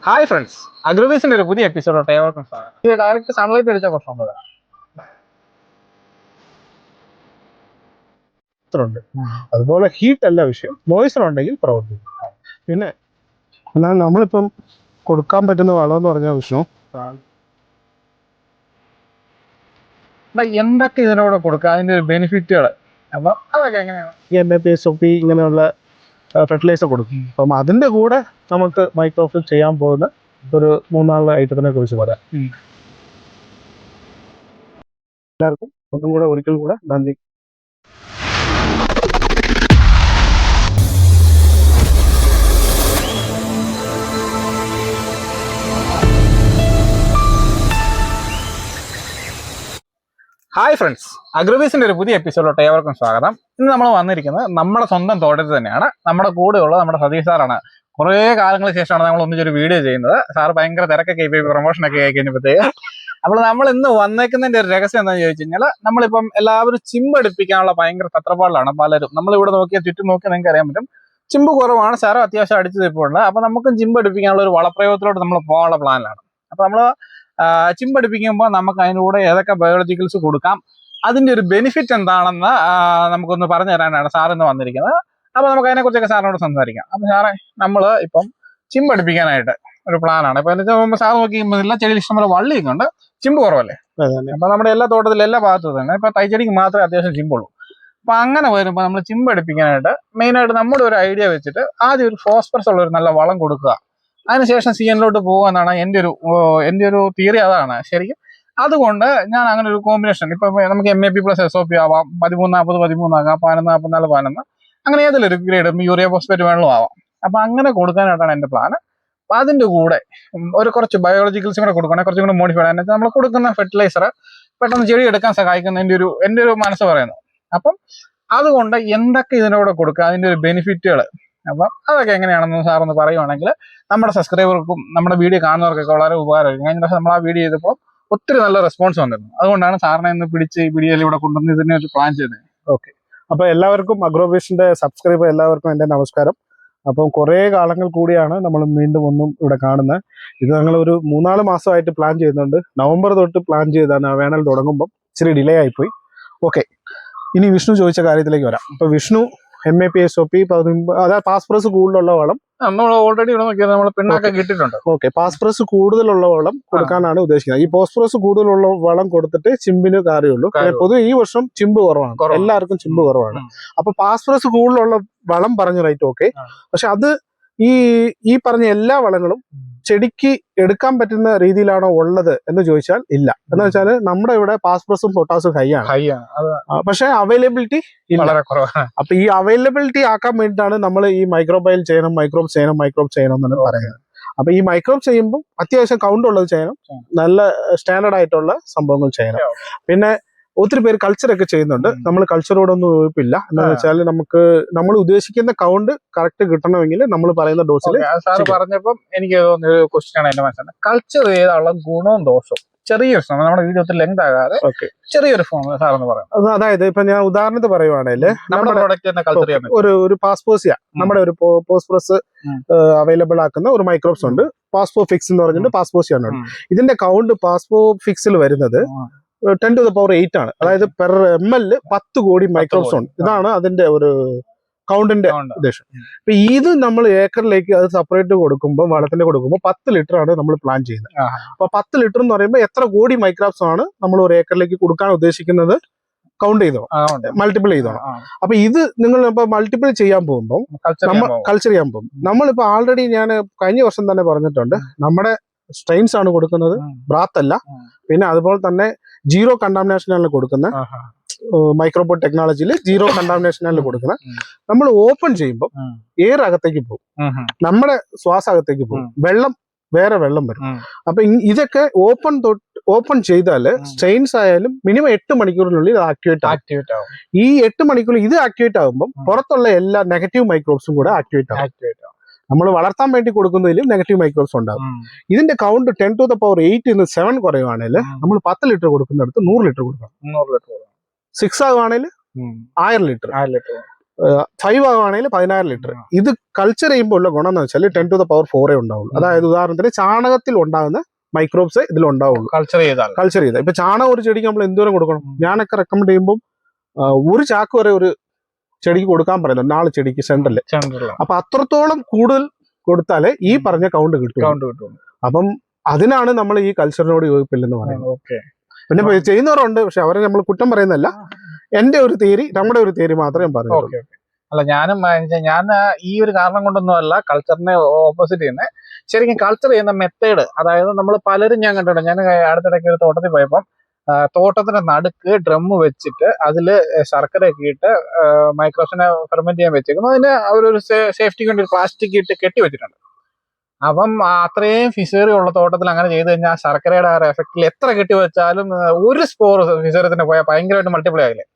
Hi friends, അഗ്രോബേസിന്റെ ഒരു പുതിയ എപ്പിസോഡോട്ട് ഏവർക്കും സ്വാഗതം. ഇത് ഡയറക്റ്റ് സൺലൈറ്റ് അടിച്ച പ്രശ്നമുണ്ട്. അതുപോലെ ഹീറ്റ് അല്ല വിഷയം, മോയ്സ്ചർ ഉണ്ടെങ്കിൽ പ്രവർത്തിക്കും. പിന്നെ എന്നാൽ നമ്മളിപ്പം കൊടുക്കാൻ പറ്റുന്ന വളം എന്ന് പറഞ്ഞാൽ വിഷ്ണു, എന്തൊക്കെ ഇതിനോട് കൊടുക്കുക, അതിന്റെ ഒരു ബെനിഫിറ്റുകൾ, അപ്പം അതൊക്കെ എങ്ങനെയാണ്? MAP ഇങ്ങനെയുള്ള ഫെർട്ടിലൈസർ കൊടുക്കും. അപ്പം അതിൻ്റെ കൂടെ നമുക്ക് മൈക്രോഫിൽ ചെയ്യാൻ പോകുന്ന ഒരു 3-4 ഐറ്റത്തിനെ കുറിച്ച് പറയാം. എല്ലാവർക്കും ഒന്നും കൂടെ ഒരിക്കൽ കൂടെ നന്ദി. ഹായ് ഫ്രണ്ട്സ്, അഗ്രോബേസിന്റെ ഒരു പുതിയ എപ്പിസോഡോട്ട് ഏവർക്കും സ്വാഗതം. ഇന്ന് നമ്മൾ വന്നിരിക്കുന്നത് നമ്മുടെ സ്വന്തം തോട്ടത്തിൽ തന്നെയാണ്. നമ്മുടെ കൂടെയുള്ള നമ്മുടെ സതീഷ് സാറാണ്. കുറേ കാലങ്ങൾക്ക് ശേഷമാണ് നമ്മൾ ഒന്നിച്ചൊരു വീഡിയോ ചെയ്യുന്നത്. സാറ് ഭയങ്കര തിരക്കൊക്കെ ഇപ്പൊ പ്രൊമോഷനൊക്കെ ആയി കഴിഞ്ഞപ്പോഴത്തേക്ക്. അപ്പോൾ നമ്മൾ ഇന്ന് വന്നേക്കുന്നതിന്റെ ഒരു രഹസ്യം എന്താണെന്ന് ചോദിച്ചു കഴിഞ്ഞാൽ, നമ്മളിപ്പം എല്ലാവരും ചിമ്പടിപ്പിക്കാനുള്ള ഭയങ്കര തത്രപ്പാടിലാണ് പലരും. നമ്മളിവിടെ നോക്കിയാൽ ചുറ്റും നോക്കിയാൽ നിങ്ങൾക്ക് അറിയാൻ പറ്റും, ചിമ്പ് കുറവാണ്, സാറ് അത്യാവശ്യം അടിച്ചു തീർപ്പുണ്ട്. അപ്പൊ നമുക്കും ചിമ്പടിപ്പിക്കാനുള്ള ഒരു വളപ്രയോഗത്തിലോട്ട് നമ്മൾ പോകാനുള്ള പ്ലാനിലാണ്. അപ്പൊ നമ്മൾ ചിമ്പടിപ്പിക്കുമ്പോൾ നമുക്ക് അതിൻ്റെ കൂടെ ഏതൊക്കെ ബയോളജിക്കൽസ് കൊടുക്കാം, അതിന്റെ ഒരു ബെനിഫിറ്റ് എന്താണെന്ന് നമുക്കൊന്ന് പറഞ്ഞു തരാനാണ് സാർ ഇന്ന് വന്നിരിക്കുന്നത്. അപ്പൊ നമുക്ക് അതിനെക്കുറിച്ചൊക്കെ സാറിനോട് സംസാരിക്കാം. അപ്പൊ സാറേ, നമ്മൾ ഇപ്പം ചിമ്പടിപ്പിക്കാനായിട്ട് ഒരു പ്ലാനാണ്. ഇപ്പൊ എന്താ വെച്ചാൽ സാർ നോക്കിക്കുമ്പോൾ എല്ലാ ചെടിയിൽ ഇഷ്ടംപോലെ വള്ളിയൊക്കെ ഉണ്ട്, ചിമ്പ് കുറവല്ലേ. അപ്പൊ നമ്മുടെ എല്ലാ തോട്ടത്തിലും എല്ലാ ഭാഗത്തും തന്നെ ഇപ്പൊ തൈച്ചെടിക്ക് മാത്രമേ അത്യാവശ്യം ചിമ്പുള്ളൂ. അപ്പൊ അങ്ങനെ വരുമ്പോൾ നമ്മൾ ചിമ്പടിപ്പിക്കാനായിട്ട് മെയിനായിട്ട് നമ്മുടെ ഒരു ഐഡിയ വെച്ചിട്ട് ആദ്യം ഒരു ഫോസ്ഫറസ് ഉള്ള ഒരു നല്ല വളം കൊടുക്കുക. അതിനുശേഷം CNലോട്ട് പോകുക എന്നാണ് എൻ്റെ ഒരു തിയറി. അതാണ് ശരിക്കും. അതുകൊണ്ട് ഞാൻ അങ്ങനെ ഒരു കോമ്പിനേഷൻ, ഇപ്പൊ നമുക്ക് MAP + SOP ആവാം, 13-40 13 ആകാം, 11-44 11, അങ്ങനെ ഏതെങ്കിലും ഒരു ഗ്രേഡ് യൂറിയ ഫോസ്ഫേറ്റ് വേണമെങ്കിലും ആവാം. അപ്പൊ അങ്ങനെ കൊടുക്കാനായിട്ടാണ് എൻ്റെ പ്ലാൻ. അപ്പൊ അതിന്റെ കൂടെ ഒരു കുറച്ച് ബയോളജിക്കൽസും കൂടെ കൊടുക്കുകയാണെങ്കിൽ കുറച്ചും കൂടെ മോഡിഫൈഡ് ആണ്. നമ്മൾ കൊടുക്കുന്ന ഫെർട്ടിലൈസർ പെട്ടെന്ന് ചെടി എടുക്കാൻ സഹായിക്കുന്ന എൻ്റെ ഒരു മനസ്സ് പറയുന്നു. അപ്പം അതുകൊണ്ട് എന്തൊക്കെ ഇതിനോട് കൊടുക്കുക, അതിന്റെ ഒരു ബെനിഫിറ്റുകൾ, അപ്പം അതൊക്കെ എങ്ങനെയാണെന്ന് സാറൊന്ന് പറയുവാണെങ്കിൽ നമ്മുടെ സബ്സ്ക്രൈബർക്കും നമ്മുടെ വീഡിയോ കാണുന്നവർക്കൊക്കെ വളരെ ഉപകാരമായിരിക്കും. കഴിഞ്ഞ ദിവസം നമ്മൾ ആ വീഡിയോ ചെയ്തപ്പോൾ ഒത്തിരി നല്ല റെസ്പോൺസ് വന്നിരുന്നു. അതുകൊണ്ടാണ് സാറിനെ ഇന്ന് പിടിച്ച് ഈ വീഡിയോയിൽ ഇവിടെ കൊണ്ടുവന്ന് ഇതിനെ ഒരു പ്ലാൻ ചെയ്തത്. ഓക്കെ, അപ്പോൾ എല്ലാവർക്കും അഗ്രോബേസിന്റെ സബ്സ്ക്രൈബർ എല്ലാവർക്കും എൻ്റെ നമസ്കാരം. അപ്പം കുറേ കാലങ്ങൾ കൂടിയാണ് നമ്മൾ വീണ്ടും ഒന്നും ഇവിടെ കാണുന്നത്. ഇത് ഞങ്ങൾ ഒരു 3-4 മാസമായിട്ട് പ്ലാൻ ചെയ്യുന്നുണ്ട്. നവംബർ തൊട്ട് പ്ലാൻ ചെയ്താണ്, വേനൽ തുടങ്ങുമ്പം ഇച്ചിരി ഡിലേ ആയിപ്പോയി. ഓക്കെ, ഇനി വിഷ്ണു ചോദിച്ച കാര്യത്തിലേക്ക് വരാം. അപ്പോൾ വിഷ്ണു MAP SOP അതായത് പാസ്പ്രസ് കൂടുതലുള്ള വളം നമ്മൾ ഓൾറെഡി ഇവിടെ നോക്കിയാൽ നമ്മൾ പിണ്ണാക്കം കിട്ടിയിട്ടുണ്ട്. ഓക്കെ, പാസ്പ്രസ് കൂടുതലുള്ള വളം കൊടുക്കാനാണ് ഉദ്ദേശിക്കുന്നത്. ഈ ഫോസ്ഫറസ് കൂടുതലുള്ള വളം കൊടുത്തിട്ട് ചിമ്പിന് കാര്യമുള്ളൂ. പൊതുവെ ഈ വർഷം ചിമ്പ് കുറവാണ്, എല്ലാവർക്കും ചിമ്പ് കുറവാണ്. അപ്പൊ പാസ്ഫറസ് കൂടുതലുള്ള വളം പറഞ്ഞു റൈറ്റ്, ഓക്കെ. പക്ഷെ അത് ഈ പറഞ്ഞ എല്ലാ വളങ്ങളും ചെടിക്ക് എടുക്കാൻ പറ്റുന്ന രീതിയിലാണോ ഉള്ളത് എന്ന് ചോദിച്ചാൽ ഇല്ല. എന്ന് വെച്ചാൽ നമ്മുടെ ഇവിടെ പാസ്ഫറസും പൊട്ടാസും ഹൈ ആണ്, പക്ഷെ അവൈലബിലിറ്റി ഇല്ല. അപ്പൊ ഈ അവൈലബിലിറ്റി ആക്കാൻ വേണ്ടിയിട്ടാണ് നമ്മൾ ഈ മൈക്രോബയൽ ചെയ്യണം, മൈക്രോബ് ചെയ്യണം എന്നാണ് പറയുന്നത്. അപ്പൊ ഈ മൈക്രോബ് ചെയ്യുമ്പോൾ അത്യാവശ്യം കൗണ്ട് ഉള്ളത് ചെയ്യണം, നല്ല സ്റ്റാൻഡേർഡ് ആയിട്ടുള്ള സംഭവങ്ങൾ ചെയ്യണം. പിന്നെ ഒത്തിരി പേര് കൾച്ചറൊക്കെ ചെയ്യുന്നുണ്ട്. നമ്മൾ കൾച്ചറോടൊന്നും ഉറപ്പില്ല. എന്താണെന്ന് വെച്ചാൽ നമ്മൾ ഉദ്ദേശിക്കുന്ന കൗണ്ട് കറക്റ്റ് കിട്ടണമെങ്കിൽ നമ്മൾ പറയുന്ന ഡോസിൽ. സാർ പറഞ്ഞപ്പം എനിക്ക് തോന്നിയ ഒരു ക്വസ്റ്റ്യൻ ആണ് എന്റെ മനസ്സിലാണ്, കൾച്ചർ ചെയ്താലുള്ള ഗുണവും ദോഷവും. ചെറിയൊരു ഫോം, നമ്മുടെ വീഡിയോ ലെങ്ത് ആകാതെ ചെറിയൊരു ഫോം സാർ എന്ന് പറയാം. അതായത് ഇപ്പൊ ഞാൻ ഉദാഹരണത്തിന് പറയുവാണെങ്കിൽ നമ്മുടെ പ്രോഡക്റ്റ് തന്നെ കൾച്ചർ ചെയ്യാൻ ഒരു പാസ്പോസിയ, നമ്മുടെ ഒരു പോസ്പ്രസ് അവൈലബിൾ ആക്കുന്ന ഒരു മൈക്രോബ്സ് ഉണ്ട്. പാസ്പോ ഫിക്സ് എന്ന് പറഞ്ഞിട്ട് പാസ്പോസിയ ആണ്. ഇതിന്റെ കൗണ്ട് പാസ്പോ ഫിക്സിൽ വരുന്നത് 10⁸ ആണ്. അതായത് പെർ ml 10 കോടി മൈക്രോബ്സ് ഉണ്ട്. ഇതാണ് അതിന്റെ ഒരു കൗണ്ടിന്റെ ഉദ്ദേശം. ഇപ്പൊ ഇത് നമ്മൾ ഏക്കറിലേക്ക് അത് സെപ്പറേറ്റ് കൊടുക്കുമ്പോൾ, വളത്തിന്റെ കൊടുക്കുമ്പോൾ 10 ലിറ്റർ ആണ് നമ്മൾ പ്ലാൻ ചെയ്യുന്നത്. അപ്പൊ 10 ലിറ്റർ എന്ന് പറയുമ്പോൾ എത്ര കോടി മൈക്രോബ്സ് ആണ് നമ്മൾ ഒരു ഏക്കറിലേക്ക് കൊടുക്കാൻ ഉദ്ദേശിക്കുന്നത് കൗണ്ട് ചെയ്തോണം, മൾട്ടിപ്പിൾ ചെയ്തോണം. അപ്പൊ ഇത് നിങ്ങൾ ഇപ്പൊ മൾട്ടിപ്പിൾ ചെയ്യാൻ പോകുമ്പോൾ കൾച്ചർ ചെയ്യാൻ പോകും. നമ്മളിപ്പോ ആൾറെഡി ഞാൻ കഴിഞ്ഞ വർഷം തന്നെ പറഞ്ഞിട്ടുണ്ട്, നമ്മുടെ സ്ട്രെയിൻസ് ആണ് കൊടുക്കുന്നത്, ബ്രാത്ത് അല്ല. പിന്നെ അതുപോലെ തന്നെ 0 കണ്ടാമിനേഷനാണ് കൊടുക്കുന്നത്. മൈക്രോബോട്ട് ടെക്നോളജിയിൽ 0 കണ്ടാമിനേഷനാണ് കൊടുക്കുന്നത്. നമ്മൾ ഓപ്പൺ ചെയ്യുമ്പോൾ എയർ അകത്തേക്ക് പോകും, നമ്മുടെ ശ്വാസകത്തേക്ക് പോകും, വേറെ വെള്ളം വരും. അപ്പൊ ഇതൊക്കെ ഓപ്പൺ ചെയ്താല് സ്ട്രെയിൻസ് ആയാലും മിനിമം 8 മണിക്കൂറിനുള്ളിൽ ആക്ടിവേറ്റ് ആവും. ഈ 8 മണിക്കൂർ ഇത് ആക്ടിവേറ്റ് ആകുമ്പോൾ പുറത്തുള്ള എല്ലാ നെഗറ്റീവ് മൈക്രോബ്സും കൂടെ ആക്ടിവേറ്റ് ആവും. നമ്മൾ വളർത്താൻ വേണ്ടി കൊടുക്കുന്നതിലും നെഗറ്റീവ് മൈക്രോബ്സ് ഉണ്ടാകും. ഇതിന്റെ കൗണ്ട് 10⁸ 7 കുറയുവാണെങ്കിൽ നമ്മൾ 10 ലിറ്റർ കൊടുക്കുന്നിടത്ത് 100 ലിറ്റർ കൊടുക്കണം. 6 ആകുവാണെങ്കിൽ 1000 ലിറ്റർ. 5 ആവുകയാണെങ്കിൽ 16 ലിറ്റർ. ഇത് കൾച്ചർ ചെയ്യുമ്പോൾ ഉള്ള ഗുണം എന്ന് വെച്ചാൽ 10 to the power 4 ഉണ്ടാവുള്ളൂ. അതായത് ഉദാഹരണത്തിന് ചാണകത്തിൽ ഉണ്ടാകുന്ന മൈക്രോബ്സ് ഇതിൽ ഉണ്ടാവുള്ളൂ കൾച്ചർ ചെയ്ത. ഇപ്പൊ ചാണകം ഒരു ചെടിക്ക് നമ്മൾ എന്തോരം കൊടുക്കണം? ഞാനൊക്കെ റെക്കമെൻഡ് ചെയ്യുമ്പോൾ ഒരു ചാക്ക് വരെ ഒരു ചെടിക്ക് കൊടുക്കാൻ പറയല്ലോ, 4 ചെടിക്ക് സെന്ററിൽ. അപ്പൊ അത്രത്തോളം കൂടുതൽ കൊടുത്താലേ ഈ പറഞ്ഞ കൗണ്ട് കിട്ടും. അപ്പം അതിനാണ് നമ്മൾ ഈ കൾച്ചറിനോട് യോജിപ്പില്ലെന്ന് പറയുന്നത്. പിന്നെ ചെയ്യുന്നവരുണ്ട്, പക്ഷെ അവരെ നമ്മൾ കുറ്റം പറയുന്നതല്ല. എന്റെ ഒരു തിയറി, നമ്മുടെ ഒരു തിയറി മാത്രമേ പറഞ്ഞു. അല്ല, ഞാൻ ഈ ഒരു കാരണം കൊണ്ടൊന്നും അല്ല കൾച്ചറിനെ ഓപ്പോസിറ്റ് ചെയ്യുന്നത്. ശരിക്കും കൾച്ചർ ചെയ്യുന്ന മെത്തേഡ്, അതായത് നമ്മൾ പലരും ഞാൻ കണ്ടിട്ടുണ്ട്. ഞാൻ അടുത്തിടയ്ക്ക് ഒരു തോട്ടത്തിൽ പോയപ്പം തോട്ടത്തിന്റെ നടുക്ക് ഡ്രം വെച്ചിട്ട് അതില് ശർക്കര ഒക്കെ ഇട്ട് മൈക്രോസിനെ ഫെർമെന്റ് ചെയ്യാൻ വെച്ചേക്കുന്നു. അതിന് അവരൊരു സേഫ്റ്റിക്ക് വേണ്ടി ഒരു പ്ലാസ്റ്റിക് ഇട്ട് കെട്ടി വെച്ചിട്ടുണ്ട്. അപ്പം അത്രയും ഫിഷറി ഉള്ള തോട്ടത്തിൽ അങ്ങനെ ചെയ്ത് കഴിഞ്ഞാൽ ആ ശർക്കരയുടെ ആ എഫക്റ്റിൽ എത്ര കെട്ടി വെച്ചാലും ഒരു സ്പോർ ഫിഷറത്തിന് പോയാൽ ഭയങ്കരമായിട്ട് മൾട്ടിപ്ലൈ ആകില്ലേ.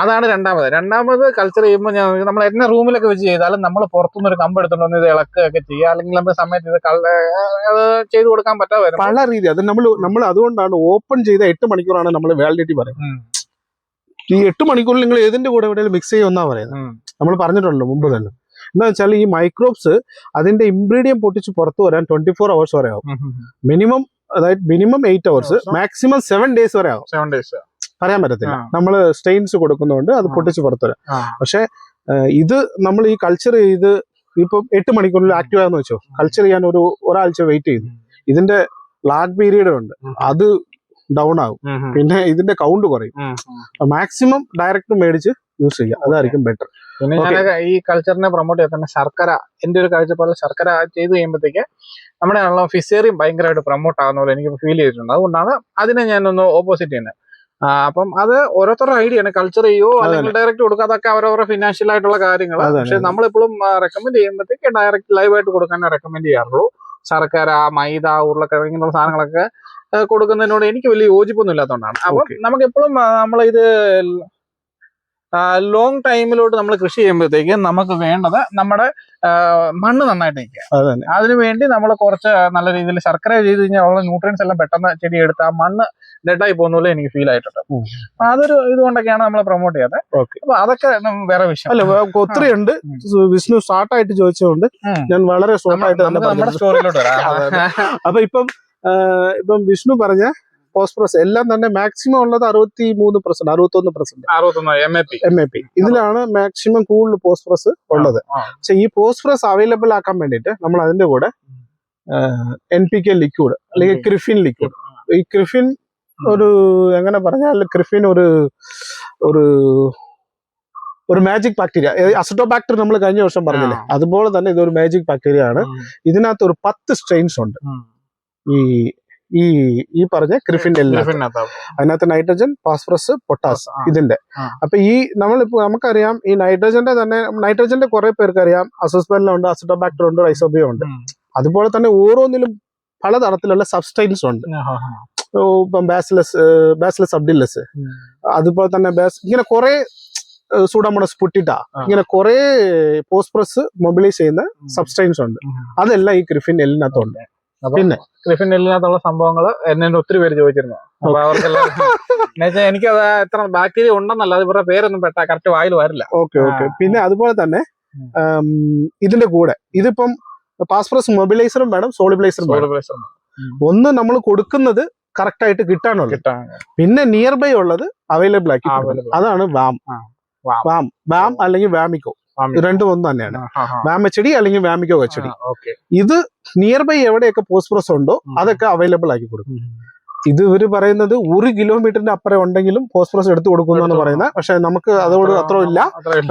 അതാണ് രണ്ടാമത് കൾച്ചർ ചെയ്യുമ്പോൾ നമ്മൾ എന്നെ റൂമിലൊക്കെ വെച്ച് ചെയ്താലും നമ്മൾ പുറത്തുനിന്ന് ഒരു കമ്പ് എടുത്തുകൊണ്ട് ഇത് ഇളക്കുകയൊക്കെ ചെയ്യുക, അല്ലെങ്കിൽ നമ്മൾ സമയത്ത് ഇത് അത് ചെയ്ത് കൊടുക്കാൻ പറ്റാതെ വരും പല രീതി. അത് നമ്മൾ അതുകൊണ്ടാണ് ഓപ്പൺ ചെയ്ത 8 മണിക്കൂറാണ് നമ്മൾ വാലിഡിറ്റി പറയുന്നത്. ഈ 8 മണിക്കൂറിൽ നിങ്ങൾ ഏതിന്റെ കൂടെ എവിടെയെങ്കിലും മിക്സ് ചെയ്യുമെന്നാ പറയുന്നത്. നമ്മൾ പറഞ്ഞിട്ടുണ്ടല്ലോ മുമ്പ് തന്നെ. എന്താ വെച്ചാൽ ഈ മൈക്രോബ്സ് അതിന്റെ ഇൻഗ്രീഡിയൻ പൊട്ടിച്ച് പുറത്തു വരാൻ 24 hours വരെ ആവും. മിനിമം 8 hours, മാക്സിമം 7 days വരെ ആവും. 7 days പറയാൻ പറ്റത്തില്ല. നമ്മൾ സ്റ്റെയിൻസ് കൊടുക്കുന്നതുകൊണ്ട് അത് പൊട്ടിച്ച് പുറത്തു വരാം. പക്ഷെ ഇത് നമ്മൾ ഈ കൾച്ചർ ചെയ്ത് ഇപ്പം 8 മണിക്കൂറിൽ ആക്റ്റീവ് ആയെന്ന് വെച്ചോ, കൾച്ചർ ചെയ്യാൻ ഒരാഴ്ച വെയിറ്റ് ചെയ്തു. ഇതിന്റെ ലാഗ് പീരീഡ് ഉണ്ട്, അത് ഡൗൺ ആകും. പിന്നെ ഇതിന്റെ കൗണ്ട് കുറയും. മാക്സിമം ഡയറക്റ്റ് മേടിച്ച് യൂസ് ചെയ്യുക, അതായിരിക്കും ബെറ്റർ. പിന്നെ ഞാൻ ഈ കൾച്ചറിനെ പ്രൊമോട്ട് ചെയ്യാൻ തന്നെ ശർക്കര, എന്റെ ഒരു കാഴ്ചപ്പാടിൽ ശർക്കര ചെയ്ത് കഴിയുമ്പോഴത്തേക്ക് നമ്മുടെ ഫിഷേറിയും ഭയങ്കരമായിട്ട് പ്രൊമോട്ട് ആകുന്ന പോലെ എനിക്ക് ഫീൽ ചെയ്തിട്ടുണ്ട്. അതുകൊണ്ടാണ് അതിനെ ഞാനൊന്ന് ഓപ്പോസിറ്റ് ചെയ്യുന്നത്. അപ്പം അത് ഓരോരുത്തരുടെ ഐഡിയ ആണ്. കൾച്ചർ ചെയ്യോ അല്ലെങ്കിൽ ഡയറക്റ്റ് കൊടുക്കുക, അതൊക്കെ അവരവരുടെ ഫിനാൻഷ്യൽ ആയിട്ടുള്ള കാര്യങ്ങൾ. പക്ഷെ നമ്മളെപ്പോഴും റെക്കമെൻഡ് ചെയ്യുമ്പോഴത്തേക്ക് ഡയറക്റ്റ് ലൈവായിട്ട് കൊടുക്കാൻ റെക്കമെൻഡ് ചെയ്യാറുള്ളൂ. ശർക്കര, മൈദ, ഉരുളക്കിഴങ്ങ് ഇങ്ങനെയുള്ള സാധനങ്ങളൊക്കെ കൊടുക്കുന്നതിനോട് എനിക്ക് വലിയ യോജിപ്പൊന്നും ഇല്ലാത്തതുകൊണ്ടാണ്. അപ്പം നമുക്ക് എപ്പോഴും നമ്മളിത് ലോങ് ടൈമിലോട്ട് നമ്മൾ കൃഷി ചെയ്യുമ്പോഴത്തേക്ക് നമുക്ക് വേണ്ടത് നമ്മുടെ മണ്ണ് നന്നായിട്ട് നിൽക്കുക. അതിനുവേണ്ടി നമ്മൾ കുറച്ച് നല്ല രീതിയിൽ ശർക്കര ചെയ്ത് കഴിഞ്ഞാൽ ഉള്ള ന്യൂട്രിയൻസ് എല്ലാം പെട്ടെന്ന് ചെടി എടുത്ത് ആ മണ്ണ് ഡെഡായി പോകുന്ന എനിക്ക് ഫീൽ ആയിട്ടുണ്ട്. അതൊരു ഇതുകൊണ്ടൊക്കെയാണ് നമ്മൾ പ്രൊമോട്ട് ചെയ്യാതെ. അപ്പൊ അതൊക്കെ വേറെ വിഷയം. അല്ല, ഒത്തിരി ഉണ്ട്. വിഷ്ണു സ്റ്റാർട്ടായിട്ട് ചോദിച്ചതുകൊണ്ട് ഞാൻ വളരെ ഷോർട്ടായിട്ട് നമ്മുടെ സ്റ്റോറിയിലോട്ട് വരാം. അപ്പൊ ഇപ്പം വിഷ്ണു പറഞ്ഞ ഫോസ്ഫറസ് എല്ലാം തന്നെ മാക്സിമം ഉള്ളത് 63%, 61% MAP. ഇതിലാണ് മാക്സിമം കൂടുതൽ ഫോസ്ഫറസ് ഉള്ളത്. പക്ഷെ ഈ ഫോസ്ഫറസ് അവൈലബിൾ ആക്കാൻ വേണ്ടിയിട്ട് നമ്മൾ അതിന്റെ കൂടെ NPK ലിക്വിഡ് അല്ലെങ്കിൽ ക്രിഫിൻ ലിക്വിഡ്. ഈ ക്രിഫിൻ ഒരു എങ്ങനെ പറഞ്ഞാൽ ക്രിഫിൻ ഒരു മാജിക് ബാക്ടീരിയ. അസിറ്റോബാക്ടർ നമ്മൾ കഴിഞ്ഞ വർഷം പറഞ്ഞില്ലേ, അതുപോലെ തന്നെ ഇതൊരു മാജിക് ബാക്ടീരിയ ആണ്. ഇതിനകത്ത് ഒരു 10 സ്ട്രെയിൻസ് ഉണ്ട്. ഈ പറഞ്ഞ ക്രിഫിൻ അതിനകത്ത് നൈട്രജൻ, ഫോസ്ഫറസ്, പൊട്ടാസ് ഇതിന്റെ. അപ്പൊ നമുക്കറിയാം ഈ നൈട്രജന്റെ കുറെ പേർക്ക് അറിയാം. അസോസ്പെറിലുണ്ട്, അസിറ്റോബാക്ടർ ഉണ്ട്, റൈസോബിയം ഉണ്ട്. അതുപോലെ തന്നെ ഓരോന്നിലും പലതരത്തിലുള്ള സബ്സ്റ്റൈൻസ് ഉണ്ട്. ഇപ്പം ബാസിലസ് സബ്ഡിലസ്, അതുപോലെ തന്നെ ഇങ്ങനെ കുറെ സൂഡോമോണസ് പുട്ടിട്ട, ഇങ്ങനെ കുറെ ഫോസ്ഫറസ് മൊബിലൈസ് ചെയ്യുന്ന സബ്സ്റ്റൈൻസ് ഉണ്ട്. അതെല്ലാം ഈ ക്രിഫിൻ എല്ലിനകത്തുണ്ട്. പിന്നെ ക്രിഫിൻ എല്ലിനകത്തുള്ള സംഭവങ്ങൾ എന്നെ ഒത്തിരി പേര് ചോദിച്ചിരുന്നു. അപ്പൊ അവർക്കെല്ലാം എനിക്കത് എത്ര ബാക്ടീരിയ ഉണ്ടെന്നല്ല, അത് ഇവരുടെ പേരൊന്നും കറക്റ്റ് വായിൽ വരില്ല. ഓക്കെ. പിന്നെ അതുപോലെ തന്നെ ഇതിന്റെ കൂടെ ഇതിപ്പം ഫോസ്ഫറസ് മൊബിലൈസറും വേണം, സോളിബിലൈസറും വേണം. ഒന്ന് നമ്മൾ കൊടുക്കുന്നത് കറക്റ്റ് ആയിട്ട് കിട്ടാനുള്ളത്, പിന്നെ നിയർ ബൈ ഉള്ളത് അവൈലബിൾ ആക്കി. അതാണ് വാം അല്ലെങ്കിൽ വാമിക്കോ. രണ്ടും ഒന്ന് തന്നെയാണ്. വാം എച്ച് അല്ലെങ്കിൽ വാമിക്കോ എച്ച്. ഇത് നിയർ ബൈ എവിടെയൊക്കെ ഫോസ്ഫറസ് ഉണ്ടോ അതൊക്കെ അവൈലബിൾ ആക്കി കൊടുക്കും. ഇത് ഇവര് പറയുന്നത് 1 കിലോമീറ്ററിന്റെ അപ്പുറം ഉണ്ടെങ്കിലും ഫോസ്ഫറസ് എടുത്തു കൊടുക്കുന്നതാണ് പറയുന്നത്. പക്ഷെ നമുക്ക് അതോട് അത്ര ഇല്ല.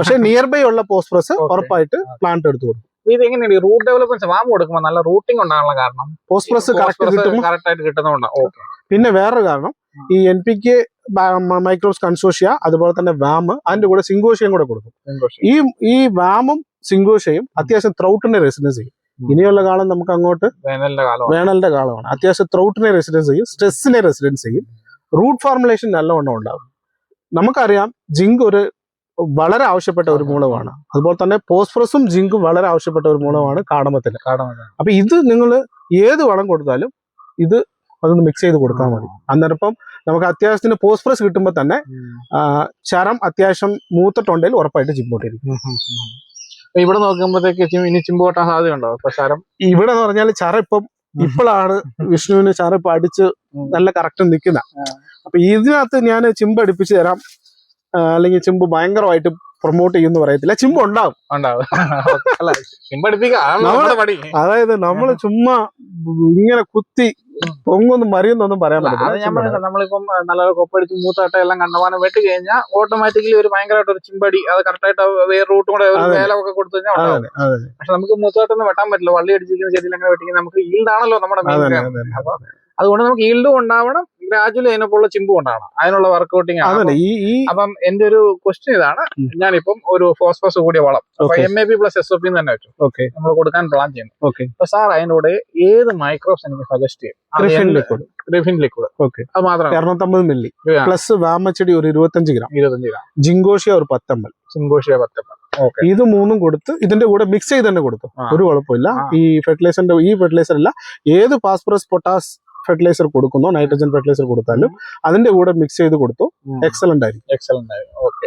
പക്ഷെ നിയർ ബൈ ഉള്ള ഫോസ്ഫറസ് ഉറപ്പായിട്ട് പ്ലാന്റ് എടുത്തു കൊടുക്കും. ഇത് എങ്ങനെയാണ് റൂട്ട് ഡെവലപ്മെന്റ് വാം കൊടുക്കുമ്പോൾ നല്ല റൂട്ടിംഗ് ഉണ്ടാകാനുള്ള കാരണം? ഫോസ്ഫറസ് കറക്റ്റ് ആയിട്ട് കിട്ടുന്നതുകൊണ്ടാണ്. പിന്നെ വേറൊരു കാരണം ഈ NPK മൈക്രോബ്സ് കൺസോഷ്യ, അതുപോലെ തന്നെ വാം, അതിന്റെ കൂടെ സിങ്കോഷ്യയും കൂടെ കൊടുക്കും. ഈ വാമും സിങ്കോഷ്യയും അത്യാവശ്യം ത്രൗട്ടിനെ റെസിഡൻസ് ചെയ്യും. ഇനിയുള്ള കാലം നമുക്ക് അങ്ങോട്ട് വേനലിന്റെ കാലമാണ്. അത്യാവശ്യം ത്രൗട്ടിനെ റെസിഡൻസ് ചെയ്യും, സ്ട്രെസ്സിനെ റെസിഡൻസ് ചെയ്യും, റൂട്ട് ഫോർമുലേഷൻ നല്ലവണ്ണം ഉണ്ടാകും. നമുക്കറിയാം ജിങ്ക് വളരെ ആവശ്യപ്പെട്ട ഒരു മൂലമാണ്. അതുപോലെ തന്നെ ഫോസ്ഫറസും ജിങ്കും വളരെ ആവശ്യപ്പെട്ട ഒരു മൂലമാണ് കാടമത്തിന്. അപ്പൊ ഇത് നിങ്ങൾ ഏത് വളം കൊടുത്താലും ഇത് അതൊന്ന് മിക്സ് ചെയ്ത് കൊടുത്താൽ മതി. അന്നേരം ഇപ്പം നമുക്ക് അത്യാവശ്യത്തിന് പോസ്ഫറസ് കിട്ടുമ്പോൾ തന്നെ ചരം അത്യാവശ്യം മൂത്തിട്ടുണ്ടെങ്കിൽ ഉറപ്പായിട്ട് ചിമ്പോട്ടിരിക്കും. ഇവിടെ നോക്കുമ്പോഴത്തേക്ക് ഇനി ചിമ്പ് പൊട്ടാൻ സാധ്യതയുണ്ടോ ഇപ്പൊ ചരം? ഇവിടെ എന്ന് പറഞ്ഞാൽ ചരം ഇപ്പോഴാണ് വിഷ്ണുവിന് ചരം ഇപ്പൊ അടിച്ച് നല്ല കറക്റ്റ് നിൽക്കുന്ന. അപ്പൊ ഇതിനകത്ത് ഞാൻ ചിമ്പ് അടിപ്പിച്ച് തരാം, അല്ലെങ്കിൽ ചിമ്പ് ഭയങ്കരമായിട്ട് പ്രൊമോട്ട് ചെയ്യുമെന്ന് പറയത്തില്ല. ചിമ്പ് ഉണ്ടാവും. അതായത് നമ്മള് ചുമ്മാ ഇങ്ങനെ കുത്തി പൊങ്ങൊന്നും മറിയുന്നൊന്നും പറയാൻ പറ്റില്ല. നമ്മളിപ്പം നല്ലൊരു കൊപ്പടിച്ച് മൂത്തട്ട എല്ലാം കണ്ടമാനം വെട്ടി കഴിഞ്ഞാൽ ഓട്ടോമാറ്റിക്കലി ഒരു ഭയങ്കരമായിട്ട് ഒരു ചിമ്പടി അത് കറക്റ്റായിട്ട് വേറെ റൂട്ടും കൂടെ വേലമൊക്കെ കൊടുത്തു കഴിഞ്ഞാൽ. പക്ഷെ നമുക്ക് മൂത്തട്ടൊന്നും വെട്ടാൻ പറ്റില്ല. വള്ളി അടിച്ചിരിക്കുന്ന ചെടിയിൽ അങ്ങനെ വെട്ടിക്കുന്നത് നമുക്ക് ഈൽഡാണല്ലോ നമ്മുടെ മെയിൻ. അപ്പൊ അതുകൊണ്ട് നമുക്ക് ഈൽഡും ഉണ്ടാവണം, ഗ്രാജുവലി അതിനൊപ്പമുള്ള ചിമ്പും ഉണ്ടാവണം. അതിനുള്ള വർക്കൗട്ടിങ് ആണ്. അപ്പം എന്റെ ഒരു ക്വസ്റ്റ്യൻ ഇതാണ്, ഞാനിപ്പം ഒരു ഫോസ്ഫറസ് കൂടിയ വളം MAP പ്ലസ് SOP തന്നെ വെച്ചു നമ്മൾ കൊടുക്കാൻ പ്ലാൻ ചെയ്യുന്നു. അപ്പൊ സാർ അതിന്റെ കൂടെ ഏത് മൈക്രോബ്സ് എനിക്ക് സജസ്റ്റ് ചെയ്യും? ഗ്രിഫിൻ ലിക്വിഡ് അത് മാത്രം 250 മില്ലി പ്ലസ് വാമച്ചെടി ഒരു 25 ഗ്രാം, ജിങ്കോഷ്യ ഒരു 10 ml. ഇത് മൂന്നും കൊടുത്ത് ഇതിന്റെ കൂടെ മിക്സ് ചെയ്ത് തന്നെ കൊടുത്തു, ഒരു കുഴപ്പമില്ല. ഈ ഫെർട്ടിലൈസർ അല്ല, ഏത് ഫാസ്ഫറസ് പൊട്ടാസ് ഫെർട്ടിലൈസർ കൊടുക്കുന്നോ, നൈട്രജൻ ഫെർട്ടിലൈസർ കൊടുത്താലും അതിന്റെ കൂടെ മിക്സ് ചെയ്ത് കൊടുത്തു, എക്സലന്റ് ആയിരിക്കും. ഓക്കെ.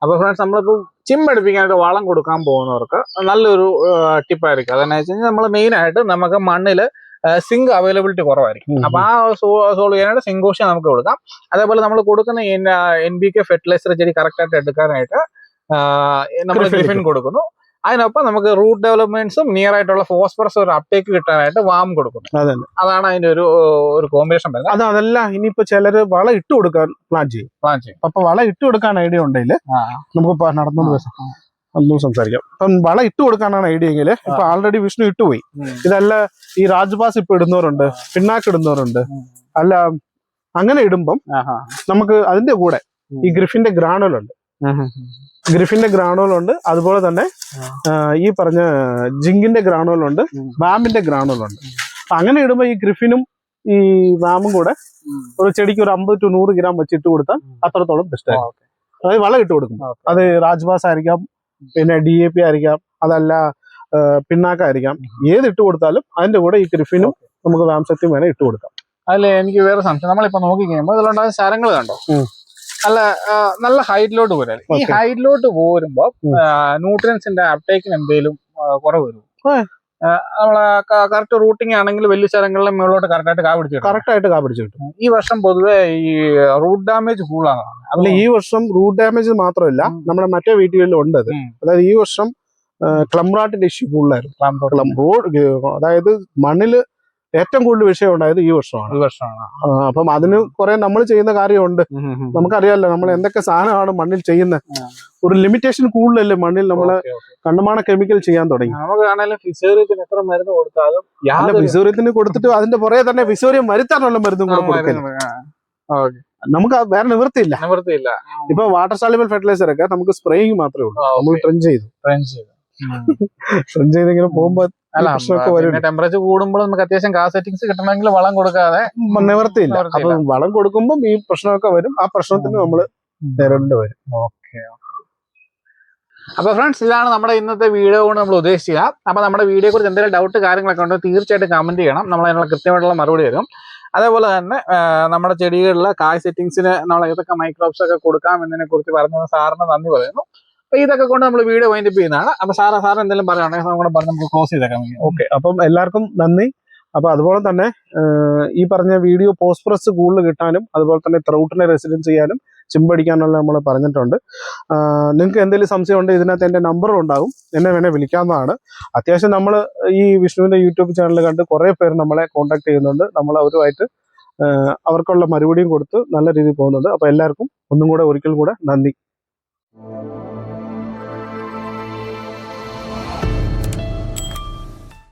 അപ്പൊ ഫ്രണ്ട്സ്, നമ്മളിപ്പോ ചിമ്പടിപ്പിക്കാനായിട്ട് വളം കൊടുക്കാൻ പോകുന്നവർക്ക് നല്ലൊരു ടിപ്പായിരിക്കും. അതെന്ന് വെച്ച് കഴിഞ്ഞാൽ നമ്മൾ മെയിൻ ആയിട്ട് നമുക്ക് മണ്ണില് സിങ്ക് അവൈലബിലിറ്റി കുറവായിരിക്കും. അപ്പൊ ആ സോൾവ് ചെയ്യാനായിട്ട് സിങ്കോഷ്യ നമുക്ക് കൊടുക്കാം. അതേപോലെ നമ്മൾ കൊടുക്കുന്ന NPK ഫെർട്ടിലൈസർ ചെടി കറക്റ്റ് ആയിട്ട് എടുക്കാനായിട്ട് നമ്മൾ ഗ്രിഫിൻ കൊടുക്കുന്നു. അതിനൊപ്പം നമുക്ക് റൂട്ട് ഡെവലപ്മെന്റ്സും നിയർ ആയിട്ടുള്ള ഫോസ്ഫറസ് ഒരു അപ്ടേക്ക് കിട്ടാനായിട്ട് വാം കൊടുക്കുന്നു. അതാണ് അതിന്റെ ഒരു കോമ്പിനേഷൻ വരുന്നത്. അതല്ല, ഇനിയിപ്പോ ചിലര് വളം ഇട്ട് കൊടുക്കാൻ പ്ലാൻ ചെയ്യും. അപ്പൊ വളം ഇട്ട് കൊടുക്കാൻ ഐഡിയ ഉണ്ടെങ്കിൽ നമുക്ക് നടന്നു സംസാരിക്കാം. അപ്പം വളം ഇട്ട് കൊടുക്കാനാണ് ഐഡിയ എങ്കിൽ ഇപ്പൊ ആൾറെഡി വിഷ്ണു ഇട്ടുപോയി. ഇതല്ല, ഈ രാജ്പാസ് ഇപ്പൊ ഇടുന്നവരുണ്ട്, പിണ്ണാക്ക് ഇടുന്നവരുണ്ട്. അല്ല, അങ്ങനെ ഇടുമ്പം നമുക്ക് അതിന്റെ കൂടെ ഈ ഗ്രിഫിന്റെ ഗ്രാനുലുണ്ട്, അതുപോലെ തന്നെ ഈ പറഞ്ഞ ജിങ്കിന്റെ ഗ്രാനുലുണ്ട്, വാമിന്റെ ഗ്രാനുലുണ്ട്. അപ്പൊ അങ്ങനെ ഇടുമ്പോ ഈ ഗ്രിഫിനും ഈ വാമും കൂടെ ഒരു ചെടിക്ക് ഒരു 50 to 100 ഗ്രാം വെച്ച് ഇട്ട് കൊടുത്താൽ അത്രത്തോളം ബെസ്റ്റ് ആയിരിക്കും. അതായത് വളം ഇട്ട് കൊടുക്കും. അത് രാജ്പാസ് ആയിരിക്കാം, പിന്നെ DAP ആയിരിക്കാം, അതല്ല പിണ്ണാക്കായിരിക്കാം. ഏത് ഇട്ട് കൊടുത്താലും അതിന്റെ കൂടെ ഈ ഗ്രിഫിനും നമുക്ക് വാംസത്യം വേണേൽ ഇട്ട് കൊടുക്കാം. അല്ലേ, എനിക്ക് വേറെ സംശയം. നമ്മളിപ്പോ നോക്കി കഴിയുമ്പോൾ ഇതിലുണ്ടാകുന്ന ശരങ്ങൾ കണ്ടോ, നല്ല ഹൈറ്റിലോട്ട് പോരാ. ഈ ഹൈറ്റിലോട്ട് പോരുമ്പോ ന്യൂട്രിയൻസിന്റെ അപ്ടേക്കിന് എന്തെങ്കിലും കുറവ് വരും? നമ്മളെ കറക്റ്റ് റൂട്ടിങ് ആണെങ്കിൽ വലിയ സ്ഥലങ്ങളിലും മുകളിലോട്ട് കറക്റ്റായിട്ട് കാ പിടിച്ചു കിട്ടും. ഈ വർഷം പൊതുവെ ഈ റൂട്ട് ഡാമേജ് കൂടുതലാണ്. അല്ല, ഈ വർഷം റൂട്ട് ഡാമേജ് മാത്രമല്ല, നമ്മുടെ മറ്റേ വീട്ടിലും ഉണ്ട് അത്. അതായത് ഈ വർഷം ക്ലംറാട്ടിന്റെ ഇഷ്യൂ കൂടുതലായിരുന്നു. അതായത് മണ്ണില് ഏറ്റവും കൂടുതൽ വിഷയം ഉണ്ടായത് ഈ വർഷമാണ്. അപ്പം അതിന് കുറെ നമ്മൾ ചെയ്യുന്ന കാര്യമുണ്ട്. നമുക്കറിയാമല്ലോ നമ്മൾ എന്തൊക്കെ സാധനമാണ് മണ്ണിൽ ചെയ്യുന്നത്. ഒരു ലിമിറ്റേഷൻ കൂടുതലല്ലേ മണ്ണിൽ നമ്മള് കണ്ടമാന കെമിക്കൽ ചെയ്യാൻ തുടങ്ങി. ഫിസോറിയത്തിന് കൊടുത്തിട്ട് അതിന്റെ പുറകെ തന്നെ ഫിസോറിയം വരുത്താനുള്ള മരുന്നും കൂടെ കൊടുക്കുന്നത്. നമുക്ക് വേറെ നിവൃത്തിയില്ല. ഇപ്പൊ വാട്ടർ സാല്യുബിൾ ഫെർട്ടിലൈസർ ഒക്കെ നമുക്ക് സ്പ്രേയിങ് മാത്രമേ ഉള്ളൂ. നമ്മൾ ട്രെൻ ചെയ്തിങ്ങനെ പോകുമ്പോ ടെമ്പറേച്ചർ കൂടുമ്പോൾ നമുക്ക് അത്യാവശ്യം gas സെറ്റിംഗ്സ് കിട്ടണമെങ്കിൽ വളം കൊടുക്കാതെ നിവർത്തിയില്ല. അപ്പൊ വളം കൊടുക്കുമ്പോൾ ഈ പ്രശ്നമൊക്കെ വരും. ആ പ്രശ്നത്തിന് നമ്മൾ നേരിടേണ്ടി വരും. അപ്പൊ ഫ്രണ്ട്സ്, ഇതാണ് നമ്മുടെ ഇന്നത്തെ വീഡിയോ കൊണ്ട് നമ്മൾ ഉദ്ദേശിക്കുക. അപ്പൊ നമ്മുടെ വീഡിയോയെ കുറിച്ച് എന്തെങ്കിലും ഡൗട്ട് കാര്യങ്ങളൊക്കെ ഉണ്ടോ തീർച്ചയായിട്ടും കമന്റ് ചെയ്യണം. നമ്മൾ അതിനുള്ള കൃത്യമായിട്ടുള്ള മറുപടി തരും. അതേപോലെ തന്നെ നമ്മുടെ ചെടികളിലെ കായ് സെറ്റിംഗ്സിന് നമ്മൾ ഏതൊക്കെ മൈക്രോബ്സ് ഒക്കെ കൊടുക്കാം എന്നതിനെ കുറിച്ച് പറഞ്ഞ സാറിന് നന്ദി പറയുന്നു. അപ്പൊ ഇതൊക്കെ കൊണ്ട് നമ്മൾ വീഡിയോ വൈൻഡപ്പ് ചെയ്യുന്നതാണ്. അപ്പൊ സാർ എന്തെങ്കിലും പറയുകയാണെങ്കിൽ നമുക്ക് ക്ലോസ് ചെയ്തേക്കാം. ഓക്കെ, അപ്പം എല്ലാവർക്കും നന്ദി. അപ്പൊ അതുപോലെ തന്നെ ഈ പറഞ്ഞ വീഡിയോ പോസ്ഫറസ് കൂടുതൽ കിട്ടാനും അതുപോലെ തന്നെ ത്രൗട്ടിനെ റെസിഡൻസ് ചെയ്യാനും ചിമ്പടിക്കാനുള്ള നമ്മൾ പറഞ്ഞിട്ടുണ്ട്. നിങ്ങൾക്ക് എന്തെങ്കിലും സംശയം ഉണ്ടെങ്കിൽ ഇതിനകത്ത് എൻ്റെ നമ്പറും ഉണ്ടാകും, എന്നെ വേണേൽ വിളിക്കാവുന്നതാണ്. അത്യാവശ്യം നമ്മൾ ഈ വിഷ്ണുവിൻ്റെ യൂട്യൂബ് ചാനൽ കണ്ട് കുറേ പേര് നമ്മളെ കോൺടാക്ട് ചെയ്യുന്നുണ്ട്. നമ്മൾ അവരുമായിട്ട് അവർക്കുള്ള മറുപടിയും കൊടുത്ത് നല്ല രീതിയിൽ പോകുന്നുണ്ട്. അപ്പോൾ എല്ലാവർക്കും ഒന്നും കൂടെ ഒരിക്കൽ കൂടെ നന്ദി.